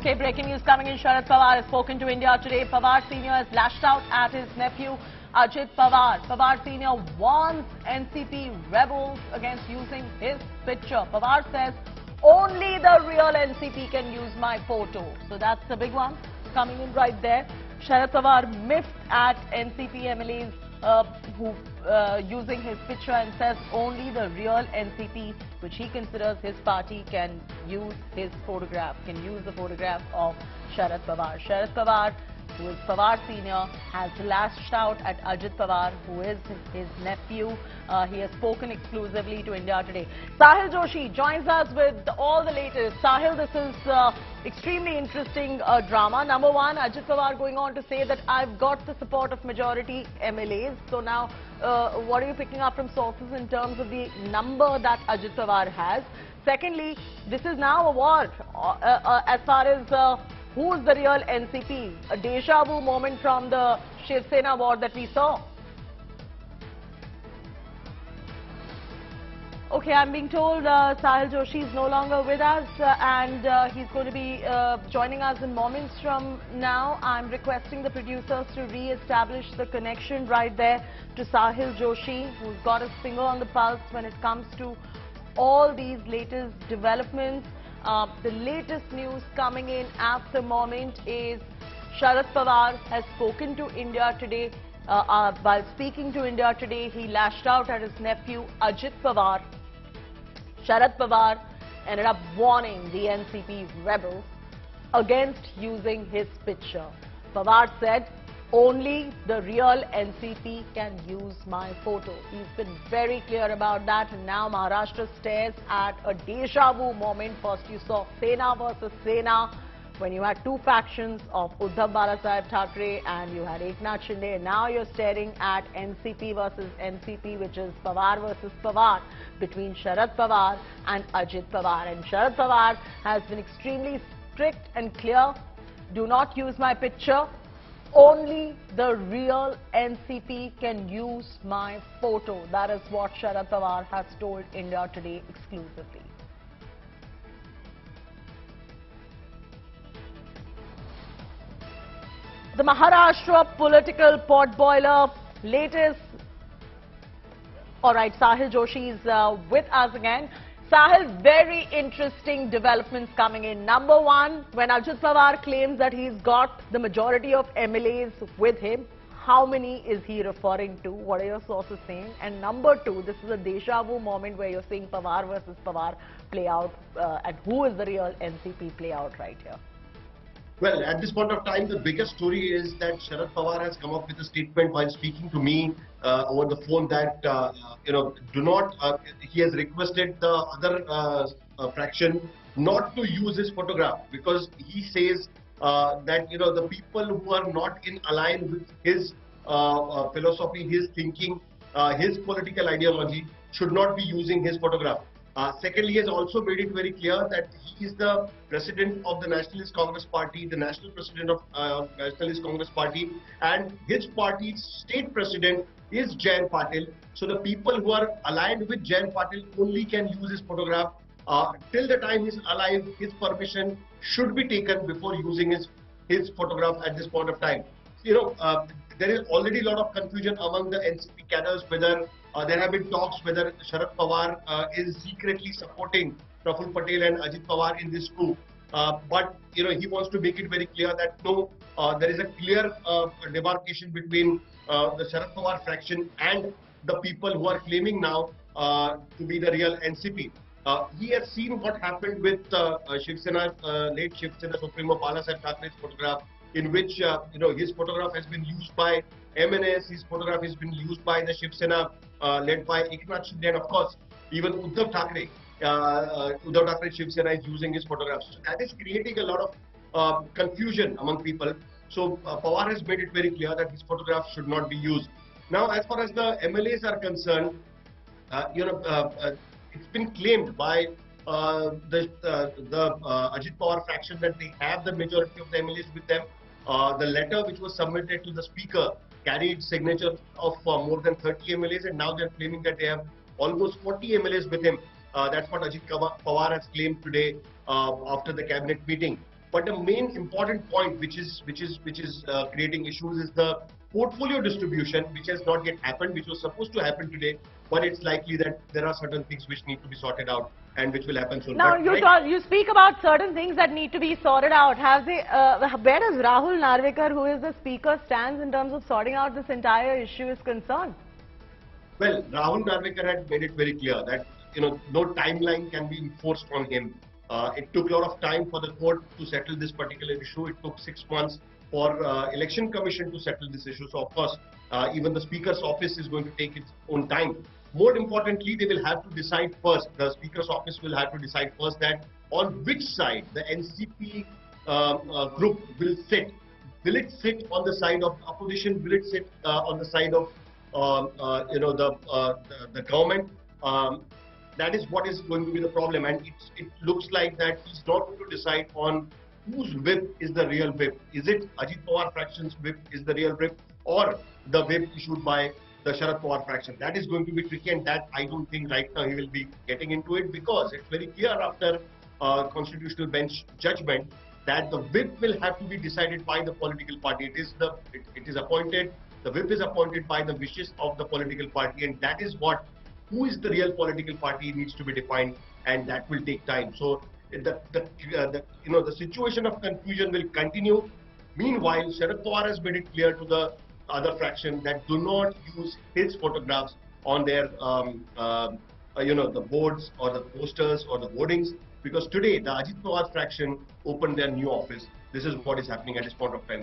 Okay, breaking news coming in. Sharad Pawar has spoken to India today. Pawar Senior has lashed out at his nephew Ajit Pawar. Pawar Senior warns NCP rebels against using his picture. Pawar says only the real NCP can use my photo. So that's the big one coming in right there. Sharad Pawar miffed at NCP MLAs who using his picture and says only the real NCP, which he considers his party, can use his photograph, can use the photograph of Sharad Pawar. Sharad Pawar, who is Pawar Senior, has lashed out at Ajit Pawar, who is his nephew. He has spoken exclusively to India today. Sahil Joshi joins us with all the latest. Sahil, this is extremely interesting drama. Number one, Ajit Pawar going on to say that I've got the support of majority MLAs. So now, what are you picking up from sources in terms of the number that Ajit Pawar has? Secondly, this is now a war as far as who is the real NCP? A deja vu moment from the Shiv Sena war that we saw. Okay, I'm being told Sahil Joshi is no longer with us and he's going to be joining us in moments from now. I'm requesting the producers to re-establish the connection right there to Sahil Joshi, who's got his finger on the pulse when it comes to all these latest developments. The latest news coming in at the moment is Sharad Pawar has spoken to India today. While speaking to India today, he lashed out at his nephew Ajit Pawar. Sharad Pawar ended up warning the NCP rebels against using his picture. Pawar said, only the real NCP can use my photo. He's been very clear about that, and now Maharashtra stares at a deja vu moment. First you saw Sena versus Sena, when you had two factions of Uddhav Balasaheb Thackeray and you had Eknath Shinde. And now you're staring at NCP versus NCP, which is Pawar versus Pawar, between Sharad Pawar and Ajit Pawar. And Sharad Pawar has been extremely strict and clear. Do not use my picture. Only the real NCP can use my photo. That is what Sharad Pawar has told India today exclusively. The Maharashtra political potboiler latest. Alright, Sahil Joshi is with us again. Sahil, very interesting developments coming in. Number one, when Ajit Pawar claims that he's got the majority of MLAs with him, how many is he referring to? What are your sources saying? And number two, this is a deja vu moment where you're seeing Pawar versus Pawar play out, and who is the real NCP play out right here? Well, at this point of time, the biggest story is that Sharad Pawar has come up with a statement while speaking to me over the phone that, do not, he has requested the other fraction not to use his photograph, because he says that, the people who are not in align with his philosophy, his thinking, his political ideology should not be using his photograph. Secondly, he has also made it very clear that he is the president of the Nationalist Congress Party, the national president of Nationalist Congress Party, and his party's state president is Jayant Patil. So the people who are aligned with Jayant Patil only can use his photograph. Till the time he's alive, his permission should be taken before using his photograph at this point of time. There is already a lot of confusion among the NCP cadres whether there have been talks whether Sharad Pawar is secretly supporting Praful Patel and Ajit Pawar in this coup. But he wants to make it very clear that no, there is a clear demarcation between the Sharad Pawar fraction and the people who are claiming now to be the real NCP. He has seen what happened with Shiv Sena, late Shiv Sena Supremo Balasaheb Thackeray's photograph, in which his photograph has been used by MNS, his photograph has been used by the Shiv Sena led by Eknath Shinde, and of course even Uddhav Thackeray. Uddhav Thackeray Shiv Sena is using his photographs. So that is creating a lot of confusion among people. So Pawar has made it very clear that his photograph should not be used. Now, as far as the MLAs are concerned, it's been claimed by the Ajit Pawar faction that they have the majority of the MLAs with them. The letter which was submitted to the speaker carried signatures of more than 30 MLAs, and now they're claiming that they have almost 40 MLAs with him. That's what Ajit Pawar has claimed today after the cabinet meeting. But the main important point which is creating issues is the portfolio distribution, which has not yet happened, which was supposed to happen today, but it's likely that there are certain things which need to be sorted out and which will happen soon. Now, But you speak about certain things that need to be sorted out. Have they, where does Rahul Narvekar, who is the speaker, stands in terms of sorting out this entire issue is concerned? well, Rahul Narvekar had made it very clear that no timeline can be enforced on him. It took a lot of time for the court to settle this particular issue. It took 6 months for election commission to settle this issue. So of course, even the speaker's office is going to take its own time. More importantly, they will have to decide first. The speaker's office will have to decide first that on which side the NCP group will sit. Will it sit on the side of opposition? Will it sit on the side of the government? That is what is going to be the problem, and it looks like that he's not going to decide on whose whip is the real whip. Is it Ajit Pawar fraction's whip is the real whip, or the whip issued by the Sharad Pawar fraction? That is going to be tricky, and that I don't think right now he will be getting into it, because it's very clear after constitutional bench judgment that the whip will have to be decided by the political party. It is appointed. The whip is appointed by the wishes of the political party, and that is what. Who is the real political party needs to be defined, and that will take time. So the situation of confusion will continue. Meanwhile, Sharad Pawar has made it clear to the other fraction that do not use his photographs on their the boards or the posters or the hoardings, because today the Ajit Pawar fraction opened their new office. This is what is happening at this point of time.